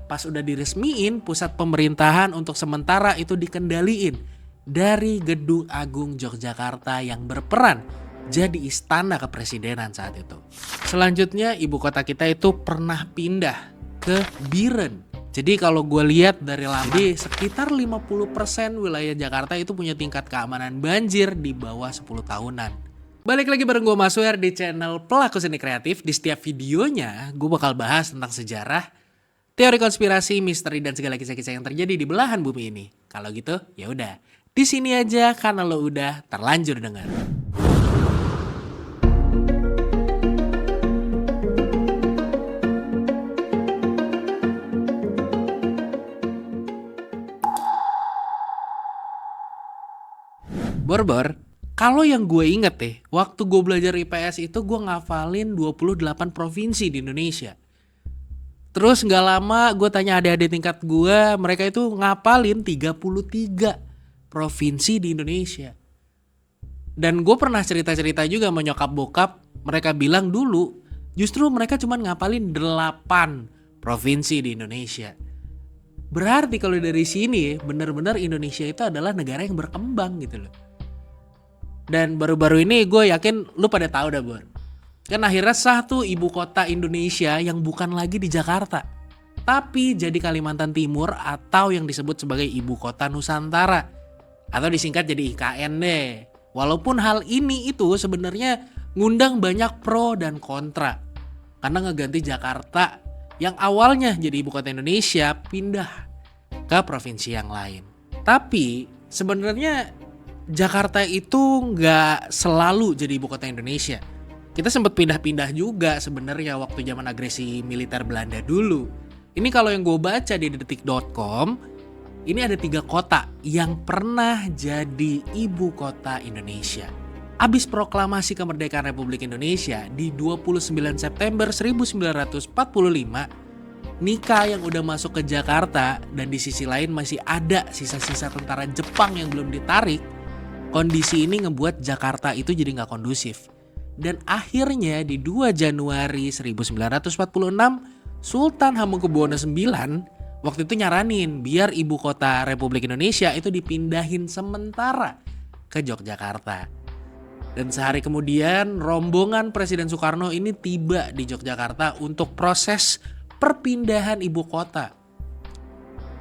pas udah diresmiin, pusat pemerintahan untuk sementara itu dikendaliin dari Gedung Agung Yogyakarta yang berperan jadi istana kepresidenan saat itu. Selanjutnya ibu kota kita itu pernah pindah ke Biren. Jadi kalau gue lihat dari laman, sekitar 50% wilayah Jakarta itu punya tingkat keamanan banjir di bawah 10 tahunan. Balik lagi bareng gue Mas Wer di channel Pelaku Seni Kreatif. Di setiap videonya gue bakal bahas tentang sejarah, teori konspirasi, misteri, dan segala kisah-kisah yang terjadi di belahan bumi ini. Kalau gitu, ya udah, di sini aja karena lo udah terlanjur dengar. Bor, kalau yang gue inget waktu gue belajar IPS itu gue ngafalin 28 provinsi di Indonesia. Terus gak lama gue tanya adik-adik tingkat gue, mereka itu ngapalin 33 provinsi di Indonesia. Dan gue pernah cerita-cerita juga sama nyokap bokap, mereka bilang dulu justru mereka cuma ngapalin 8 provinsi di Indonesia. Berarti kalau dari sini benar-benar Indonesia itu adalah negara yang berkembang gitu loh. Dan baru-baru ini gue yakin lu pada tahu dah Bor. Kan akhirnya sah tuh ibu kota Indonesia yang bukan lagi di Jakarta, tapi jadi Kalimantan Timur atau yang disebut sebagai Ibu Kota Nusantara. Atau disingkat jadi IKN deh. Walaupun hal ini itu sebenarnya ngundang banyak pro dan kontra. Karena ngeganti Jakarta yang awalnya jadi Ibu Kota Indonesia pindah ke provinsi yang lain. Tapi sebenarnya Jakarta itu nggak selalu jadi ibu kota Indonesia. Kita sempat pindah-pindah juga sebenarnya waktu zaman agresi militer Belanda dulu. Ini kalau yang gue baca di detik.com, ini ada 3 kota yang pernah jadi ibu kota Indonesia. Abis proklamasi kemerdekaan Republik Indonesia di 29 September 1945, Nika yang udah masuk ke Jakarta dan di sisi lain masih ada sisa-sisa tentara Jepang yang belum ditarik. Kondisi ini ngebuat Jakarta itu jadi gak kondusif. Dan akhirnya di 2 Januari 1946, Sultan Hamengkubuwono IX waktu itu nyaranin biar ibu kota Republik Indonesia itu dipindahin sementara ke Yogyakarta. Dan sehari kemudian rombongan Presiden Soekarno ini tiba di Yogyakarta untuk proses perpindahan ibu kota.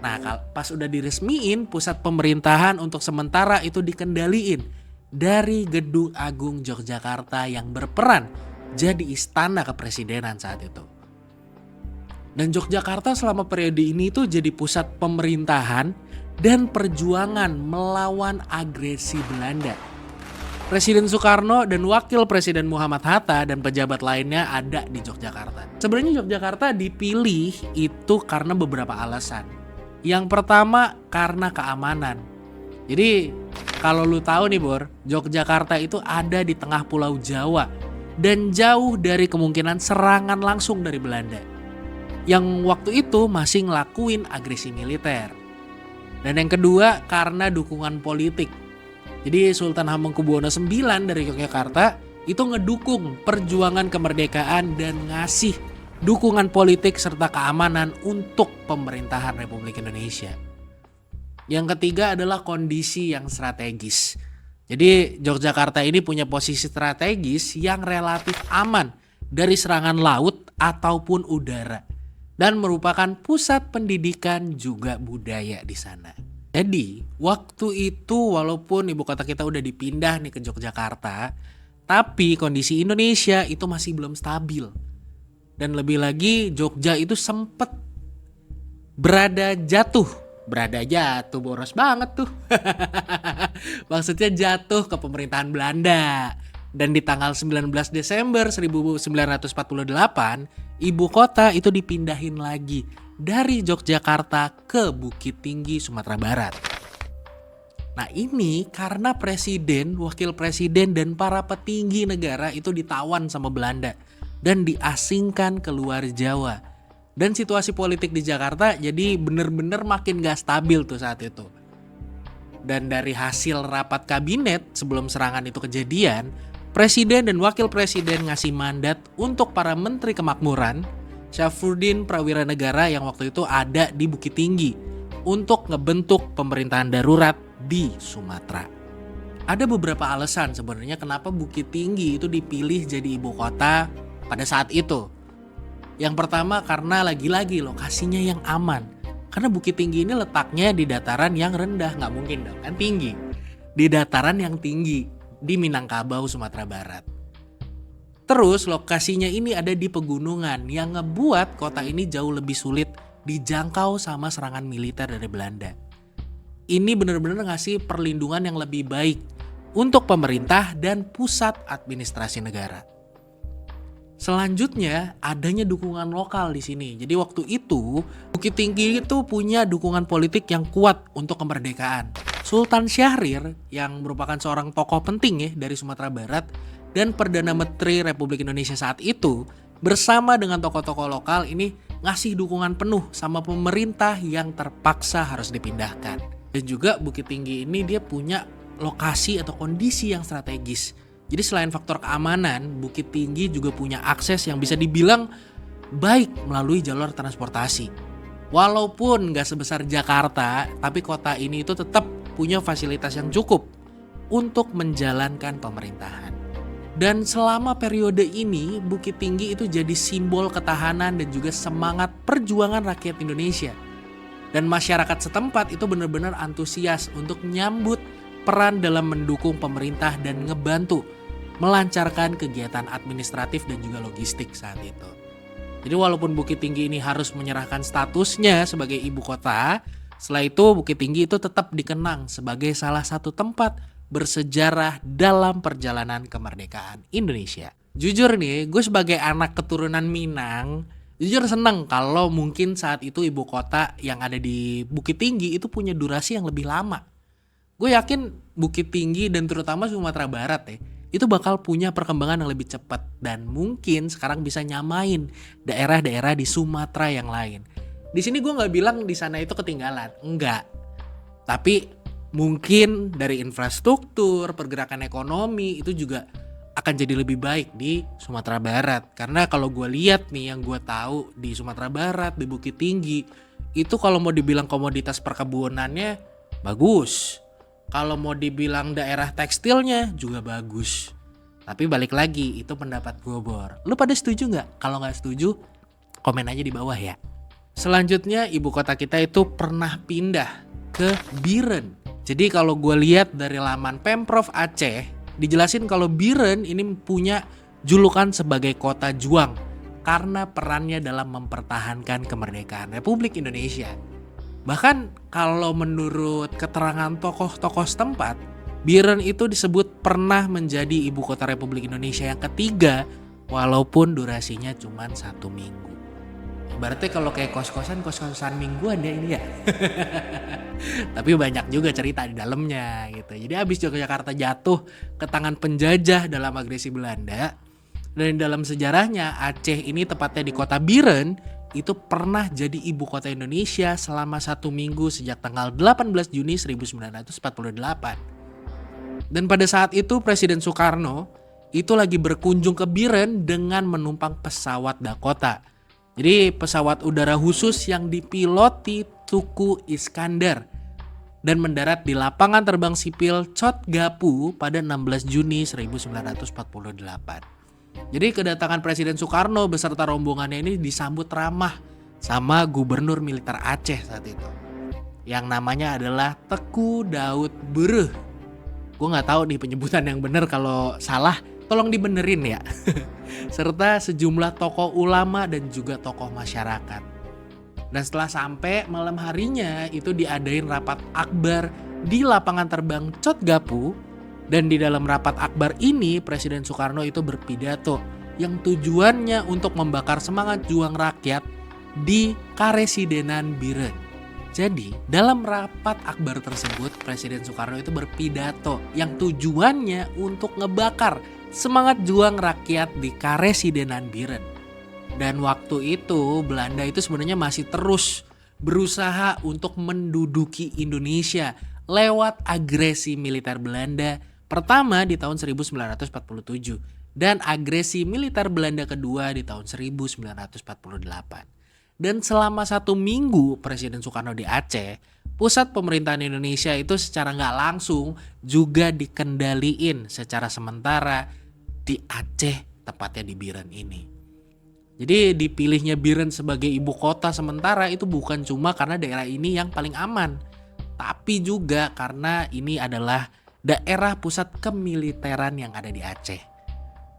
Nah, pas udah diresmiin, pusat pemerintahan untuk sementara itu dikendaliin dari Gedung Agung Yogyakarta yang berperan jadi istana kepresidenan saat itu. Dan Yogyakarta selama periode ini itu jadi pusat pemerintahan dan perjuangan melawan agresi Belanda. Presiden Soekarno dan Wakil Presiden Muhammad Hatta dan pejabat lainnya ada di Yogyakarta. Sebenarnya Yogyakarta dipilih itu karena beberapa alasan. Yang pertama karena keamanan. Jadi kalau lu tahu nih Bor, Yogyakarta itu ada di tengah pulau Jawa dan jauh dari kemungkinan serangan langsung dari Belanda yang waktu itu masih ngelakuin agresi militer. Dan yang kedua karena dukungan politik. Jadi Sultan Hamengkubuwono IX dari Yogyakarta itu ngedukung perjuangan kemerdekaan dan ngasih dukungan politik serta keamanan untuk pemerintahan Republik Indonesia. Yang ketiga adalah kondisi yang strategis. Jadi Yogyakarta ini punya posisi strategis yang relatif aman dari serangan laut ataupun udara. Dan merupakan pusat pendidikan juga budaya di sana. Jadi waktu itu walaupun ibu kota kita udah dipindah nih ke Yogyakarta, tapi kondisi Indonesia itu masih belum stabil. Dan lebih lagi Jogja itu sempet berada jatuh boros banget tuh. Maksudnya jatuh ke pemerintahan Belanda. Dan di tanggal 19 Desember 1948 ibu kota itu dipindahin lagi dari Yogyakarta ke Bukit Tinggi Sumatera Barat. Nah ini karena presiden, wakil presiden dan para petinggi negara itu ditawan sama Belanda dan diasingkan keluar Jawa. Dan situasi politik di Jakarta jadi bener-bener makin gak stabil tuh saat itu. Dan dari hasil rapat kabinet sebelum serangan itu kejadian, presiden dan wakil presiden ngasih mandat untuk para menteri kemakmuran Syafruddin Prawira Negara yang waktu itu ada di Bukit Tinggi untuk ngebentuk pemerintahan darurat di Sumatera. Ada beberapa alasan sebenarnya kenapa Bukit Tinggi itu dipilih jadi ibu kota pada saat itu. Yang pertama karena lagi-lagi lokasinya yang aman. Karena Bukit Tinggi ini letaknya di dataran yang rendah, nggak mungkin dong kan tinggi. Di dataran yang tinggi di Minangkabau, Sumatera Barat. Terus lokasinya ini ada di pegunungan yang ngebuat kota ini jauh lebih sulit dijangkau sama serangan militer dari Belanda. Ini benar-benar ngasih perlindungan yang lebih baik untuk pemerintah dan pusat administrasi negara. Selanjutnya adanya dukungan lokal di sini. Jadi waktu itu Bukit Tinggi itu punya dukungan politik yang kuat untuk kemerdekaan. Sultan Syahrir yang merupakan seorang tokoh penting ya dari Sumatera Barat dan Perdana Menteri Republik Indonesia saat itu bersama dengan tokoh-tokoh lokal ini ngasih dukungan penuh sama pemerintah yang terpaksa harus dipindahkan. Dan juga Bukit Tinggi ini dia punya lokasi atau kondisi yang strategis. Jadi selain faktor keamanan, Bukit Tinggi juga punya akses yang bisa dibilang baik melalui jalur transportasi. Walaupun nggak sebesar Jakarta, tapi kota ini itu tetap punya fasilitas yang cukup untuk menjalankan pemerintahan. Dan selama periode ini, Bukit Tinggi itu jadi simbol ketahanan dan juga semangat perjuangan rakyat Indonesia. Dan masyarakat setempat itu benar-benar antusias untuk nyambut peran dalam mendukung pemerintah dan ngebantu melancarkan kegiatan administratif dan juga logistik saat itu. Jadi walaupun Bukit Tinggi ini harus menyerahkan statusnya sebagai ibu kota, setelah itu Bukit Tinggi itu tetap dikenang sebagai salah satu tempat bersejarah dalam perjalanan kemerdekaan Indonesia. Jujur nih, gue sebagai anak keturunan Minang, jujur seneng kalau mungkin saat itu ibu kota yang ada di Bukit Tinggi itu punya durasi yang lebih lama. Gue yakin Bukit Tinggi dan terutama Sumatera Barat ya, itu bakal punya perkembangan yang lebih cepat dan mungkin sekarang bisa nyamain daerah-daerah di Sumatera yang lain. Di sini gue nggak bilang di sana itu ketinggalan, enggak. Tapi mungkin dari infrastruktur, pergerakan ekonomi itu juga akan jadi lebih baik di Sumatera Barat. Karena kalau gue lihat nih yang gue tahu di Sumatera Barat, di Bukit Tinggi, itu kalau mau dibilang komoditas perkebunannya bagus. Kalau mau dibilang daerah tekstilnya juga bagus. Tapi balik lagi, itu pendapat gue, Bor. Lu pada setuju nggak? Kalau nggak setuju, komen aja di bawah ya. Selanjutnya, ibu kota kita itu pernah pindah ke Biren. Jadi kalau gue lihat dari laman Pemprov Aceh, dijelasin kalau Biren ini punya julukan sebagai kota juang karena perannya dalam mempertahankan kemerdekaan Republik Indonesia. Bahkan kalau menurut keterangan tokoh-tokoh setempat, Biren itu disebut pernah menjadi ibu kota Republik Indonesia yang ketiga walaupun durasinya cuma 1 minggu. Berarti kalau kayak kos-kosan mingguan ya ini ya. Tapi banyak juga cerita di dalamnya gitu. Jadi habis Yogyakarta jatuh ke tangan penjajah dalam agresi Belanda, dan dalam sejarahnya Aceh ini tepatnya di kota Biren itu pernah jadi ibu kota Indonesia selama 1 minggu sejak tanggal 18 Juni 1948. Dan pada saat itu Presiden Soekarno itu lagi berkunjung ke Biren dengan menumpang pesawat Dakota. Jadi pesawat udara khusus yang dipiloti Tuku Iskandar dan mendarat di lapangan terbang sipil Chot Gapu pada 16 Juni 1948. Jadi kedatangan Presiden Soekarno beserta rombongannya ini disambut ramah sama Gubernur Militer Aceh saat itu, yang namanya adalah Teku Daud Bereh. Gue nggak tahu nih penyebutan yang benar, kalau salah tolong dibenerin ya. Serta sejumlah tokoh ulama dan juga tokoh masyarakat. Dan setelah sampai malam harinya itu diadain rapat akbar di lapangan terbang Chot Gapu. Dan di dalam rapat akbar ini Presiden Soekarno itu berpidato yang tujuannya untuk membakar semangat juang rakyat di Karesidenan Biren. Jadi dalam rapat akbar tersebut Presiden Soekarno itu berpidato yang tujuannya untuk ngebakar semangat juang rakyat di Karesidenan Biren. Dan waktu itu Belanda itu sebenarnya masih terus berusaha untuk menduduki Indonesia lewat agresi militer Belanda pertama di tahun 1947 dan agresi militer Belanda kedua di tahun 1948. Dan selama 1 minggu Presiden Soekarno di Aceh, pusat pemerintahan Indonesia itu secara nggak langsung juga dikendaliin secara sementara di Aceh, tepatnya di Biren ini. Jadi dipilihnya Biren sebagai ibu kota sementara itu bukan cuma karena daerah ini yang paling aman, tapi juga karena ini adalah daerah pusat kemiliteran yang ada di Aceh.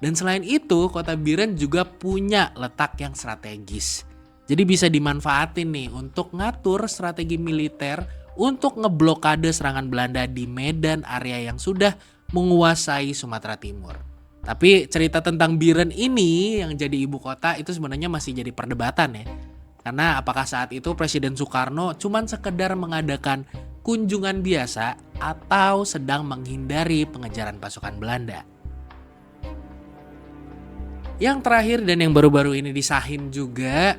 Dan selain itu, kota Biren juga punya letak yang strategis. Jadi bisa dimanfaatin nih untuk ngatur strategi militer untuk ngeblokade serangan Belanda di Medan, area yang sudah menguasai Sumatera Timur. Tapi cerita tentang Biren ini yang jadi ibu kota itu sebenarnya masih jadi perdebatan ya. Karena apakah saat itu Presiden Soekarno cuman sekedar mengadakan kunjungan biasa atau sedang menghindari pengejaran pasukan Belanda. Yang terakhir dan yang baru-baru ini disahin juga,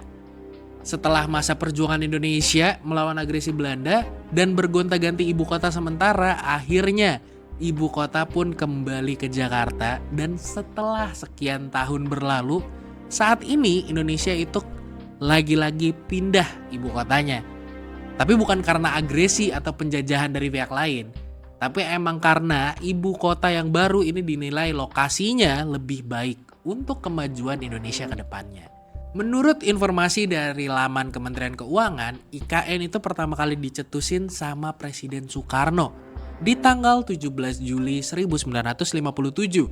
setelah masa perjuangan Indonesia melawan agresi Belanda dan bergonta-ganti ibu kota sementara, akhirnya ibu kota pun kembali ke Jakarta. Dan setelah sekian tahun berlalu, saat ini Indonesia itu lagi-lagi pindah ibu kotanya. Tapi bukan karena agresi atau penjajahan dari pihak lain, tapi emang karena ibu kota yang baru ini dinilai lokasinya lebih baik untuk kemajuan Indonesia ke depannya. Menurut informasi dari laman Kementerian Keuangan, IKN itu pertama kali dicetusin sama Presiden Soekarno di tanggal 17 Juli 1957.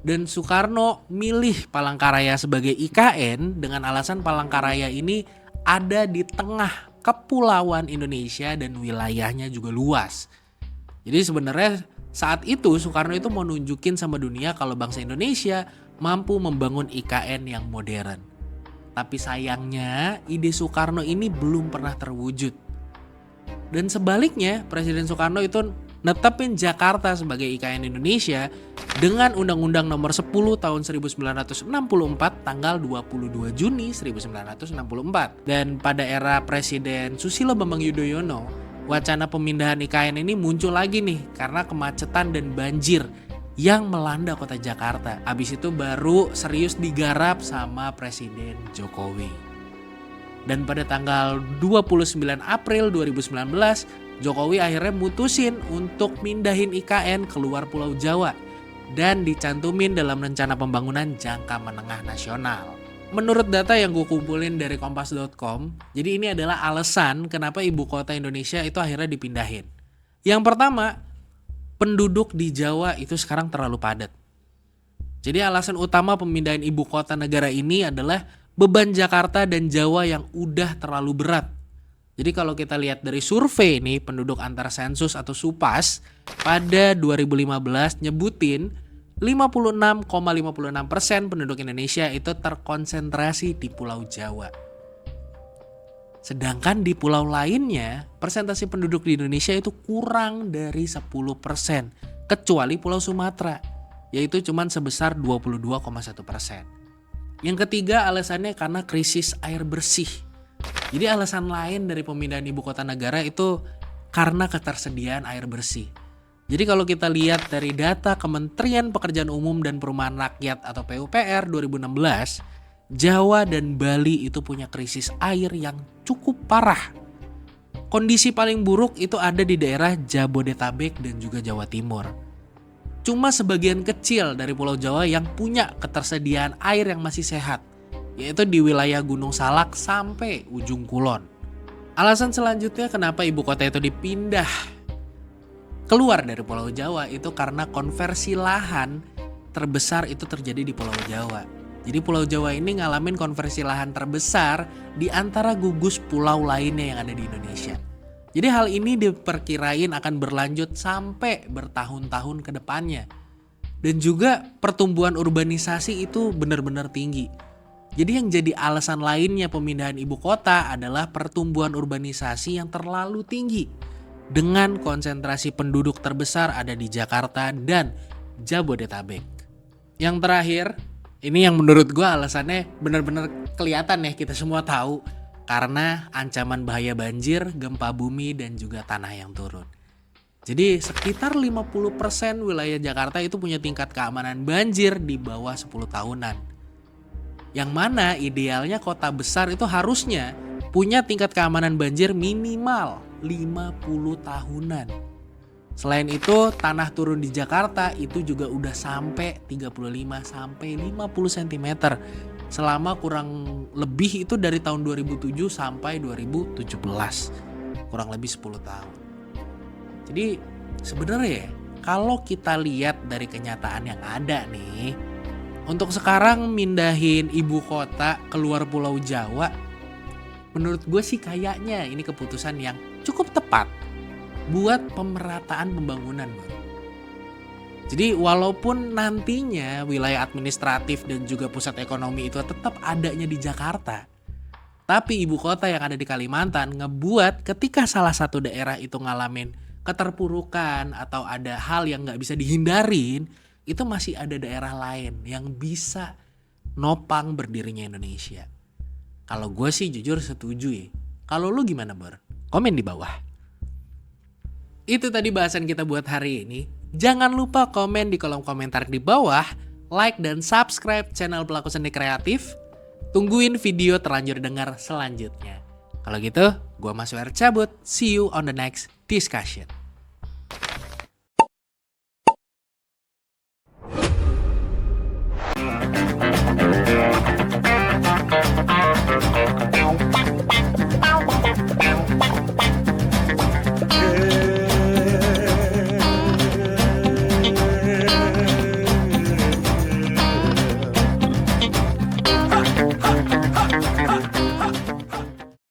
Dan Soekarno milih Palangkaraya sebagai IKN dengan alasan Palangkaraya ini ada di tengah kepulauan Indonesia dan wilayahnya juga luas. Jadi sebenarnya saat itu Soekarno itu mau nunjukin sama dunia kalau bangsa Indonesia mampu membangun IKN yang modern. Tapi sayangnya ide Soekarno ini belum pernah terwujud. Dan sebaliknya Presiden Soekarno itu netepin Jakarta sebagai IKN Indonesia dengan Undang-Undang Nomor 10 Tahun 1964 tanggal 22 Juni 1964. Dan pada era Presiden Susilo Bambang Yudhoyono, wacana pemindahan IKN ini muncul lagi nih karena kemacetan dan banjir yang melanda kota Jakarta. Abis itu baru serius digarap sama Presiden Jokowi. Dan pada tanggal 29 April 2019, Jokowi akhirnya mutusin untuk mindahin IKN keluar Pulau Jawa dan dicantumin dalam rencana pembangunan jangka menengah nasional. Menurut data yang gue kumpulin dari kompas.com, jadi ini adalah alasan kenapa ibu kota Indonesia itu akhirnya dipindahin. Yang pertama, penduduk di Jawa itu sekarang terlalu padat. Jadi alasan utama pemindahan ibu kota negara ini adalah beban Jakarta dan Jawa yang udah terlalu berat. Jadi kalau kita lihat dari survei nih penduduk antar sensus atau SUPAS pada 2015 nyebutin 56,56% penduduk Indonesia itu terkonsentrasi di Pulau Jawa. Sedangkan di pulau lainnya, persentase penduduk di Indonesia itu kurang dari 10%, kecuali Pulau Sumatera, yaitu cuma sebesar 22,1%. Yang ketiga alasannya karena krisis air bersih. Jadi alasan lain dari pemindahan ibu kota negara itu karena ketersediaan air bersih. Jadi kalau kita lihat dari data Kementerian Pekerjaan Umum dan Perumahan Rakyat atau PUPR 2016, Jawa dan Bali itu punya krisis air yang cukup parah. Kondisi paling buruk itu ada di daerah Jabodetabek dan juga Jawa Timur. Cuma sebagian kecil dari Pulau Jawa yang punya ketersediaan air yang masih sehat, yaitu di wilayah Gunung Salak sampai ujung Kulon. Alasan selanjutnya kenapa ibu kota itu dipindah keluar dari Pulau Jawa itu karena konversi lahan terbesar itu terjadi di Pulau Jawa. Jadi Pulau Jawa ini ngalamin konversi lahan terbesar di antara gugus pulau lainnya yang ada di Indonesia. Jadi hal ini diperkirain akan berlanjut sampai bertahun-tahun ke depannya. Dan juga pertumbuhan urbanisasi itu benar-benar tinggi. Jadi yang jadi alasan lainnya pemindahan ibu kota adalah pertumbuhan urbanisasi yang terlalu tinggi. Dengan konsentrasi penduduk terbesar ada di Jakarta dan Jabodetabek. Yang terakhir, ini yang menurut gue alasannya benar-benar kelihatan ya, kita semua tahu. Karena ancaman bahaya banjir, gempa bumi, dan juga tanah yang turun. Jadi sekitar 50% wilayah Jakarta itu punya tingkat keamanan banjir di bawah 10 tahunan. Yang mana idealnya kota besar itu harusnya punya tingkat keamanan banjir minimal 50 tahunan. Selain itu, tanah turun di Jakarta itu juga udah sampai 35 sampai 50 cm selama kurang lebih itu dari tahun 2007 sampai 2017. Kurang lebih 10 tahun. Jadi sebenarnya kalau kita lihat dari kenyataan yang ada nih, untuk sekarang mindahin ibu kota keluar Pulau Jawa, menurut gue sih kayaknya ini keputusan yang cukup tepat buat pemerataan pembangunan, Bang. Jadi walaupun nantinya wilayah administratif dan juga pusat ekonomi itu tetap adanya di Jakarta, tapi ibu kota yang ada di Kalimantan ngebuat ketika salah satu daerah itu ngalamin keterpurukan atau ada hal yang nggak bisa dihindarin, itu masih ada daerah lain yang bisa nopang berdirinya Indonesia. Kalau gue sih jujur setuju ya. Kalau lu gimana, Bor? Komen di bawah. Itu tadi bahasan kita buat hari ini. Jangan lupa komen di kolom komentar di bawah, like dan subscribe channel Pelaku Seni Kreatif. Tungguin video terlanjur dengar selanjutnya. Kalau gitu, gua Mas Wer cabut. See you on the next discussion.